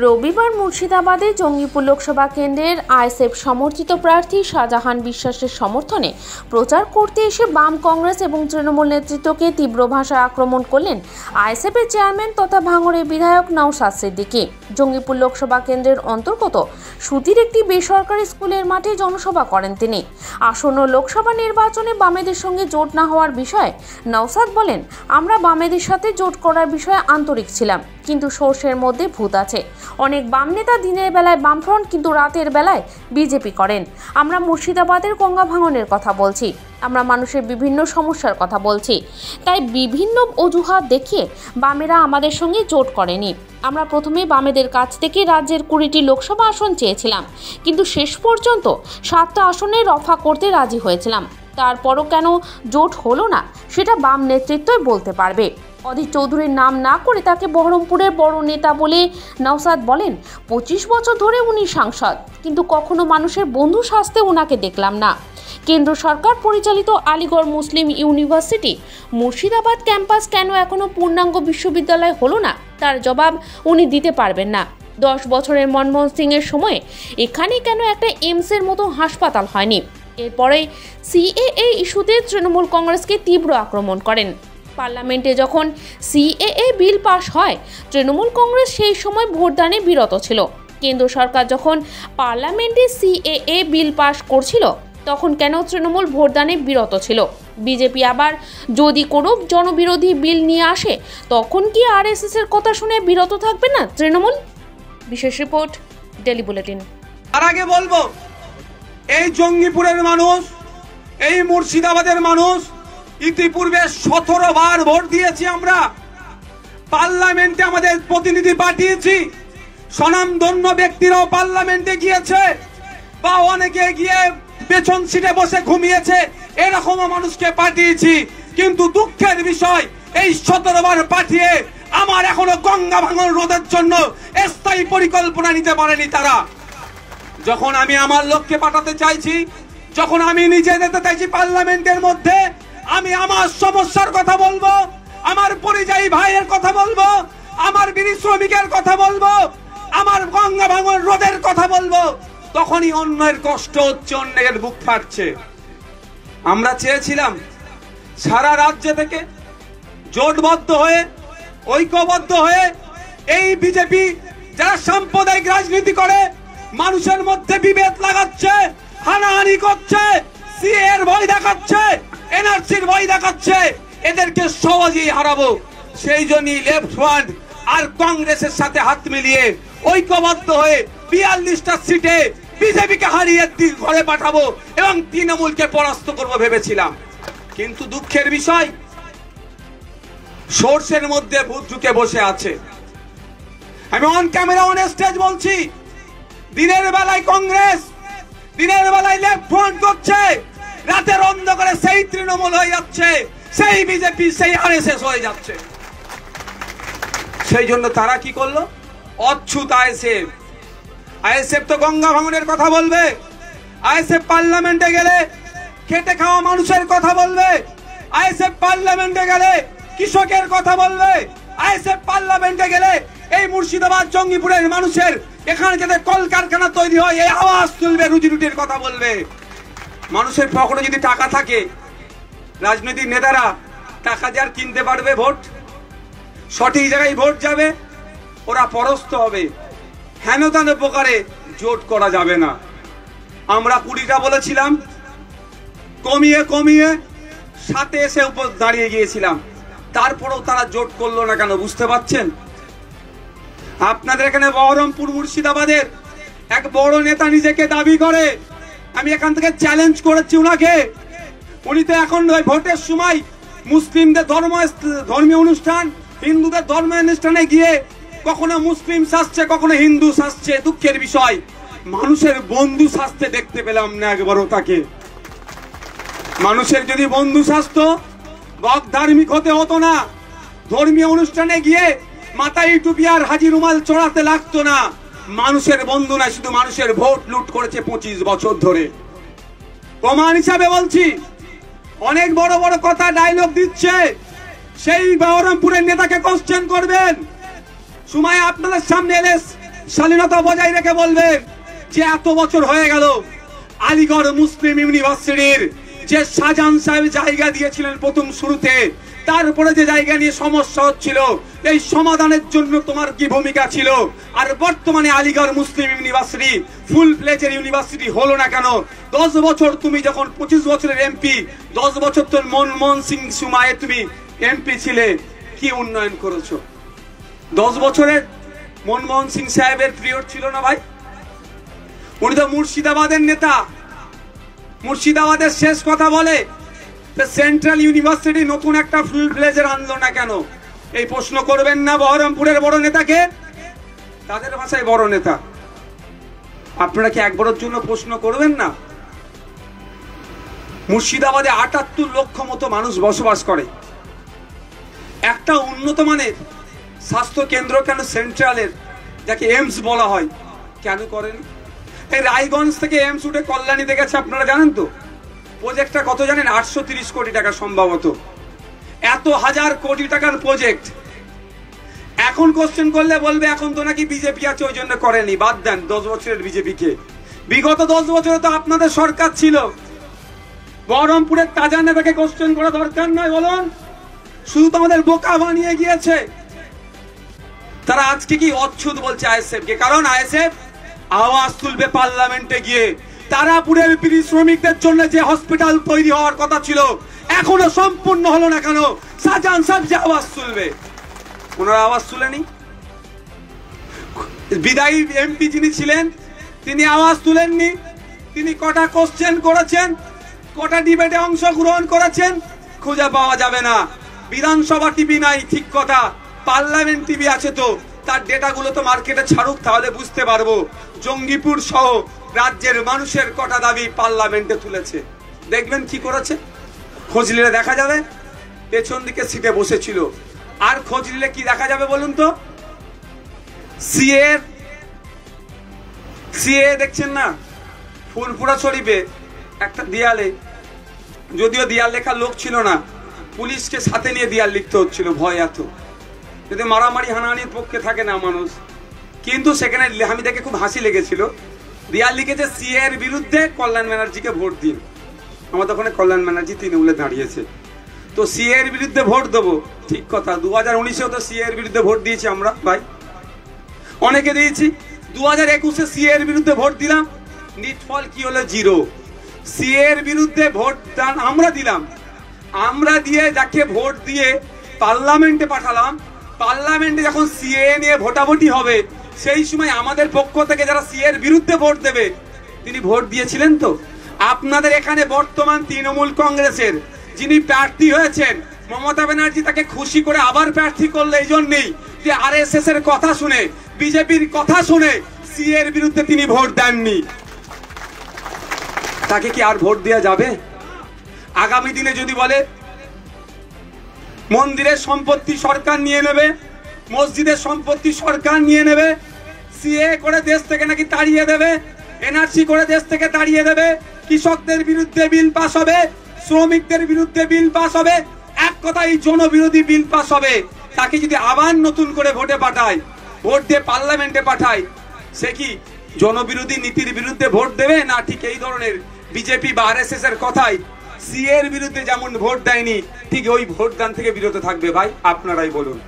রবিবার মুর্শিদাবাদে জঙ্গিপুর লোকসভা কেন্দ্রের আইএসএফ সমর্থিত প্রার্থী শাহজাহান বিশ্বাসের সমর্থনে প্রচার করতে এসে বাম কংগ্রেস এবং তৃণমূল নেতৃত্বকে তীব্র ভাষায় আক্রমণ করলেন আইএসএফের চেয়ারম্যান তথা ভাঙড়ের বিধায়ক নওশাদ সিদ্দিকী। জঙ্গিপুর লোকসভা কেন্দ্রের অন্তর্গত সুতির একটি বেসরকারি স্কুলের মাঠে জনসভা করেন তিনি। আসন্ন লোকসভা নির্বাচনে বামেদের সঙ্গে জোট না হওয়ার বিষয়ে নওশাদ বলেন, আমরা বামেদের সাথে জোট করার বিষয়ে আন্তরিক ছিলাম, কিন্তু সর্ষের মধ্যে ভূত আছে। অনেক বাম নেতা দিনের বেলায় বামফ্রন্ট কিন্তু রাতের বেলায় বিজেপি করেন। আমরা মুর্শিদাবাদের গঙ্গা ভাঙনের কথা বলছি, আমরা মানুষের বিভিন্ন সমস্যার কথা বলছি। তাই বিভিন্ন অজুহাত দেখিয়ে বামেরা আমাদের সঙ্গে জোট করেনি। আমরা প্রথমে বামেদের কাছ থেকে রাজ্যের 20টি লোকসভা আসন চেয়েছিলাম, কিন্তু শেষ পর্যন্ত 7টা আসনে রফা করতে রাজি হয়েছিলাম। তারপরও কেন জোট হলো না সেটা বাম নেতৃত্বই বলতে পারবে। অধীর চৌধুরীর নাম না করে তাকে বহরমপুরের বড় নেতা বলে নওশাদ বলেন, 25 বছর ধরে উনি সাংসদ, কিন্তু কখনো মানুষের বন্ধু সাজতে ওনাকে দেখলাম না। কেন্দ্র সরকার পরিচালিত আলিগড় মুসলিম ইউনিভার্সিটি মুর্শিদাবাদ ক্যাম্পাস কেন এখনো পূর্ণাঙ্গ বিশ্ববিদ্যালয় হলো না তার জবাব উনি দিতে পারবেন না। 10 বছরের মনমোহন সিংয়ের সময়ে এখানে কেন একটা এইমসের মতো হাসপাতাল হয়নি। এরপরে সিএএ ইস্যুতে তৃণমূল কংগ্রেসকে তীব্র আক্রমণ করেন। পার্লামেন্টে যখন সিএএ বিল পাশ হয়, তৃণমূল কংগ্রেস সেই সময় ভোটদানে বিরত ছিল। কেন্দ্র সরকার যখন পার্লামেন্টে সিএএ বিল পাশ করছিল, তখন কেন তৃণমূল ভোটদানে বিরত ছিল? বিজেপি আবার যদি কোনো জনবিরোধী বিল নিয়ে আসে, তখন কি আরএসএস এর কথা শুনে বিরত থাকবে না তৃণমূল? বিশেষ রিপোর্ট, ডেলি বুলেটিন। তার আগে বলবো, এই জঙ্গিপুরের মানুষ, এই মুর্শিদাবাদের মানুষ ইতিপূর্বে 17 বার ভোট দিয়েছি। আমরা পার্লামেন্টে আমাদের প্রতিনিধি পাঠিয়েছি, স্বনামধন্য ব্যক্তিরাও পার্লামেন্টে গিয়েছে, বা অনেকে গিয়ে পেছন সিটে বসে ঘুমিয়েছে, এরকমও মানুষকে পাঠিয়েছি। কিন্তু দুঃখের বিষয়, এই 17 বার পাঠিয়ে আমার এখনো গঙ্গা ভাঙন রোধের জন্য স্থায়ী পরিকল্পনা নিতে পারেনি তারা। যখন আমি আমার লোককে পাঠাতে চাইছি, যখন আমি নিজে যেতে চাইছি পার্লামেন্টের মধ্যে, আমি আমার সমস্যার কথা বলবো, আমার পরিযায়ী ভাইয়ের কথা বলবো, আমার বিড়ি শ্রমিকের কথা বলবো, আমার গঙ্গা ভাঙন রোধের কথা বলবো, তখনই অন্যের কষ্ট হচ্ছে, অন্যের বুক ফাটছে। আমরা চেয়েছিলাম সারা রাজ্য থেকে জোটবদ্ধ হয়ে, ঐক্যবদ্ধ হয়ে এই বিজেপি যারা সাম্প্রদায়িক রাজনীতি করে, মানুষের মধ্যে বিভেদ লাগাচ্ছে, হানাহানি করছে, সিএর ভয় দেখাচ্ছে, এনআরসির ভয় দেখাচ্ছে, এদেরকে সহজেই হারাবো। সেই জন্যই লেফট ফ্রন্ট আর কংগ্রেসের সাথে হাত মিলিয়ে ঐক্যবদ্ধ হয়ে 42টা সিটে বিজেপিকে হারিয়ে ঘরে পাঠাবো এবং তৃণমূলকে পরাস্ত করবো ভেবেছিলাম। কিন্তু দুঃখের বিষয়, সর্ষের মধ্যে ভূত ঢুকে বসে আছে। আমি অন ক্যামেরা অন স্টেজ বলছি, দিনের বেলায় কংগ্রেস, দিনের বেলায় লেফট ফ্রন্ট করছে, রাতের অন্ধকারে সেই তৃণমূল হয়ে যাচ্ছে, সেই বিজেপি, সেই আরএসএস হয়ে যাচ্ছে। সেই জন্য তারা কি করলো? অচ্ছুত আইএসএফ। আইএসএফ তো গঙ্গা ভাঙনের কথা বলবে, আইএসএফ পার্লামেন্টে গেলে খেটে খাওয়া মানুষের কথা বলবে, আইএসএফ পার্লামেন্টে গেলে কৃষকের কথা বলবে, আইএসএফ পার্লামেন্টে গেলে এই মুর্শিদাবাদ জঙ্গিপুরের মানুষের এখানে যাতে কলকারখানা তৈরি হয় এই আওয়াজ তুলবে, রুজি রুটির কথা বলবে। মানুষের পকেটে যদি টাকা থাকে, রাজনৈতিক নেতারা টাকা দিয়ে আর কিনতে পারবে ভোট? সঠিক জায়গায় ভোট যাবে, ওরা পরাস্ত হবে। হেন তেন প্রকারে জোট করা যাবে না। আমরা 20টা বলেছিলাম, কমিয়ে কমিয়ে 7-এ এসে উপর দাঁড়িয়ে গিয়েছিলাম, তারপরেও তারা জোট করলো না কেন বুঝতে পারছেন? আপনাদের এখানে বহরমপুর মুর্শিদাবাদের এক বড় নেতা নিজেকে দাবি করে, আমি এখান থেকে চ্যালেঞ্জ করেছি উনাকে। উনি তো এখন ভোটের সময় মুসলিমদের ধর্মীয় অনুষ্ঠান, হিন্দুদের ধর্মীয় অনুষ্ঠানে গিয়ে কখনো মুসলিম সাজছে, কখনো হিন্দু সাজছে। দুঃখের বিষয়, মানুষের বন্ধু সাজতে দেখতে পেলাম না একবারও তাকে। মানুষের যদি বন্ধু সাজতো, বক ধার্মিক হতে হতো না, ধর্মীয় অনুষ্ঠানে গিয়ে মাথায় টুপি আর হাজি রুমাল চড়াতে লাগতো না। মানুষের বন্ধু না, শুধু মানুষের ভোট লুট করেছে 25 বছর ধরে। প্রমাণ হিসাবে বলছি, অনেক বড় বড় কথা ডায়লগ দিচ্ছে, সেই বহরমপুরের নেতাকে কোশ্চেন করবেন, সময় আপনাদের সামনে এলে শালীনতা বজায় রেখে বলবেন যে এত বছর হয়ে গেল আলিগড় মুসলিম ইউনিভার্সিটির যে শাহজাহান সাহেব জায়গা দিয়েছিলেন প্রথম শুরুতে, তারপরে যে জায়গা নিয়ে সমস্যা হচ্ছিল, এই সমাধানের জন্য তোমার কি ভূমিকা ছিল? আর বর্তমানে আলিগড় মুসলিম ইউনিভার্সিটি ফুল প্লেজের ইউনিভার্সিটি হলো না কেন? 10 বছর তুমি যখন 25 বছরের এমপি, 10 বছর তোর মনমোহন সিং সময়ে তুমি এমপি ছিলে, কি উন্নয়ন করেছো? 10 বছরের মনমোহন সিং সাহেবের পিরিয়ড ছিল না ভাই? উনি তো মুর্শিদাবাদের নেতা, মুর্শিদাবাদের শেষ কথা বলে। সেন্ট্রাল ইউনিভার্সিটি নতুন একটা ফুল প্লেজের আনলো না কেন? এই প্রশ্ন করবেন না বহরমপুরের বড় নেতাকে? তাদের ভাষায় বড় নেতা। আপনারা কি একবারের জন্য প্রশ্ন করবেন না? মুর্শিদাবাদে 78 লক্ষ মতো মানুষ বসবাস করে। একটা উন্নত মানের স্বাস্থ্য কেন্দ্র কেন সেন্ট্রালের, যাকে এমস বলা হয়, কেন করেন? এই রায়গঞ্জ থেকে এমস উঠে কল্যাণীতে গেছে, আপনারা জানেন তো? প্রজেক্টটা কত জানেন? 830 কোটি টাকা সম্ভবত। এত হাজার কোটি টাকার প্রজেক্ট। এখন কোশ্চেন করলে বলবে এখন তো নাকি বিজেপি আছে ওই জন্য করেনি। বাদ দেন 10 বছরের বিজেপিকে। বিগত 10 বছরে তো আপনাদের সরকার ছিল। বহরমপুরের তাজা নেতাকে কোশ্চেন করা দরকার নয়, বলুন। শুধু তো আমাদের বোকা বানিয়ে গিয়েছে। তারা আজকে কি অচ্ছুত বলছে আইএসএফ কে? কারণ আইএসএফ আওয়াজ তুলবে পার্লামেন্টে গিয়ে। তারাপুরের পীড়িত শ্রমিকদের জন্য যে হসপিটাল তৈরি হওয়ার কথা ছিল এখনো সম্পূর্ণ হলো না কেন? শাহজাহান সাহেব যে আওয়াজ তুলবে, ওনারা আওয়াজ তুলেনি। বিদায়ী এমপি যিনি ছিলেন তিনি আওয়াজ তুলেননি। তিনি কটা কোশ্চেন করেছেন, কটা ডিবেটে অংশগ্রহণ করেছেন, খুঁজে পাওয়া যাবে না। বিধানসভা টিভি নাই, ঠিক কথা। পার্লামেন্ট টিভি আছে, তো তার ডেটাগুলো তো মার্কেটে ছাড়ুক, তাহলে বুঝতে পারবো জঙ্গিপুর সহ রাজ্যের মানুষের কটা দাবি পার্লামেন্টে তুলেছে। দেখবেন কি করেছে। খোঁজ নিলে দেখা যাবে পেছন দিকে সিটে বসেছিল। আর খোঁজ নিলে কি দেখা যাবে বলুন তো? সিএ দেখছেন না, ফুলপুরা শরীফে একটা দেয়ালে, যদিও দেয়াল লেখার লোক ছিল না, পুলিশকে সাথে নিয়ে দেয়াল লিখতে হচ্ছিল, ভয় এত। যদি মারামারি হানাহানির পক্ষে থাকে না মানুষ, কিন্তু সেখানে আমি দেখে খুব হাসি লেগেছিল। দেয়াল লিখেছে সিএ এর বিরুদ্ধে কল্যাণ ব্যানার্জিকে ভোট দিন। আমার তখন কল্যাণ ব্যানার্জি তৃণমূলে দাঁড়িয়েছে, তো সিএ এর বিরুদ্ধে ভোট দেবো। ঠিক কথা, 2019-এও তো সিএ এর বিরুদ্ধে ভোট দিয়েছি আমরা ভাই, অনেকে দিয়েছি। 2021-এ সিএ এর বিরুদ্ধে ভোট দিলাম, নিটফল কি হলো? 0। সিএ এর বিরুদ্ধে ভোট দান আমরা দিলাম। আমরা দিয়ে যাকে ভোট দিয়ে পার্লামেন্টে পাঠালাম, পার্লামেন্টে যখন সিএ নিয়ে ভোটাভুটি হবে, সেই সময় আমাদের পক্ষ থেকে যারা সিএ এর বিরুদ্ধে ভোট দেবে, তিনি ভোট দিয়েছিলেন তো? আপনাদের এখানে বর্তমান তৃণমূল কংগ্রেসের যিনি প্রার্থী হয়েছেন, মমতা ব্যানার্জি তাকে খুশি করে আবার প্রার্থী করলে এই জন্যই যে আরএসএস এর কথা শুনে, বিজেপির কথা শুনে সিএ এর বিরুদ্ধে তিনি ভোট দেননি। তাকে কি আর ভোট দেওয়া যাবে? আগামী দিনে যদি বলে মন্দিরের সম্পত্তি সরকার নিয়ে নেবে, মসজিদের সম্পত্তি সরকার নিয়ে নেবে, সিএ করে দেশ থেকে নাকি তাড়িয়ে দেবে, এনআরসি করে দেশ থেকে তাড়িয়ে দেবে, কৃষকদের বিরুদ্ধে বিল পাস হবে, শ্রমিকদের বিরুদ্ধে বিল পাস হবে, এক কথায় জনবিরোধী বিল পাস হবে, তাকে যদি আবার নতুন করে ভোটে পাঠায়, ভোট দিয়ে পার্লামেন্টে পাঠায়, সে কি জনবিরোধী নীতির বিরুদ্ধে ভোট দেবে? না ঠিক এই ধরনের বিজেপি বা আরএসএস এর কথাই সিএ এর বিরুদ্ধে যেমন ভোট দেয়নি, ঠিক ওই ভোট দান থেকে বিরত থাকবে? ভাই আপনারাই বলুন।